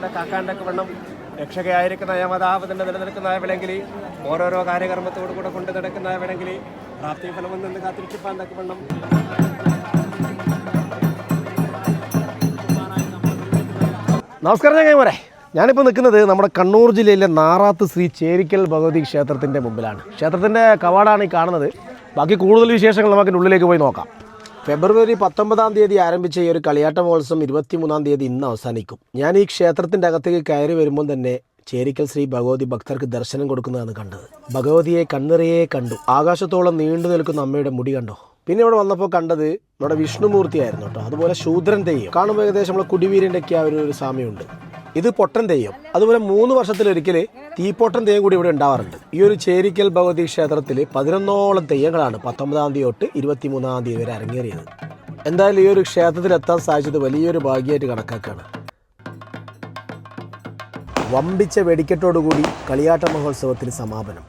കാക്കാണ്ടൊക്കെ വണ്ണം രക്ഷകയായിരിക്കുന്ന യമതാപതിൻ്റെ നിലനിൽക്കുന്ന വിളങ്കിൽ ഓരോരോ കാര്യകർമ്മത്തോടു കൂടെ കൊണ്ട് നടക്കുന്ന വിളങ്കിൽ പ്രാപ്തി ഫലം നിന്ന് കാത്തിരിപ്പാണ്ടൊക്കെ വണ്ണം. നമസ്കാരം ചങ്ങായിമാരെ, ഞാനിപ്പോൾ നിൽക്കുന്നത് നമ്മുടെ കണ്ണൂർ ജില്ലയിലെ നാറാത്ത് ശ്രീ ചേരിക്കൽ ഭഗവതി ക്ഷേത്രത്തിൻ്റെ മുമ്പിലാണ്. ക്ഷേത്രത്തിൻ്റെ കവാടാണ് ഈ കാണുന്നത്. ബാക്കി കൂടുതൽ വിശേഷങ്ങൾ നമുക്ക് ഉള്ളിലേക്ക് പോയി നോക്കാം. ഫെബ്രുവരി 19-ാം തീയതി ആരംഭിച്ച ഈ ഒരു കളിയാട്ട മഹോത്സവം 23-ാം തീയതി ഇന്ന് അവസാനിക്കും. ഞാൻ ഈ ക്ഷേത്രത്തിൻ്റെ അകത്തേക്ക് കയറി വരുമ്പോൾ തന്നെ ചേരിക്കൽ ശ്രീ ഭഗവതി ഭക്തർക്ക് ദർശനം കൊടുക്കുന്നതാണ് കണ്ടത്. ഭഗവതിയെ കണ്ണിറയെ കണ്ടു. ആകാശത്തോളം നീണ്ടു നിൽക്കുന്ന അമ്മയുടെ മുടി കണ്ടോ. പിന്നെ ഇവിടെ വന്നപ്പോൾ കണ്ടത് നമ്മുടെ വിഷ്ണുമൂർത്തിയായിരുന്നു കേട്ടോ. അതുപോലെ ശൂദ്രൻ തെയ്യം കാണുമ്പോൾ ഏകദേശം നമ്മളെ കുടിവീരൻ്റെ ഒക്കെ ആ ഒരു സാമ്യമുണ്ട്. ഇത് പൊട്ടൻ തെയ്യം. അതുപോലെ 3 വർഷത്തിലൊരിക്കൽ തീപ്പൊട്ടൻ തെയ്യം കൂടി ഇവിടെ ഉണ്ടാവാറുണ്ട്. ഈ ഒരു ചേരിക്കൽ ഭഗവതി ക്ഷേത്രത്തിൽ 11ഓളം തെയ്യങ്ങളാണ് 19-ാം തീയതി തൊട്ട് 23-ാം തീയതി വരെ അരങ്ങേറിയത്. എന്തായാലും ഈ ഒരു ക്ഷേത്രത്തിൽ എത്താൻ സാധിച്ചത് വലിയൊരു ഭാഗ്യമായിട്ട് കണക്കാക്കുകയാണ്. വമ്പിച്ച വെടിക്കെട്ടോടുകൂടി കളിയാട്ട മഹോത്സവത്തിന് സമാപനം.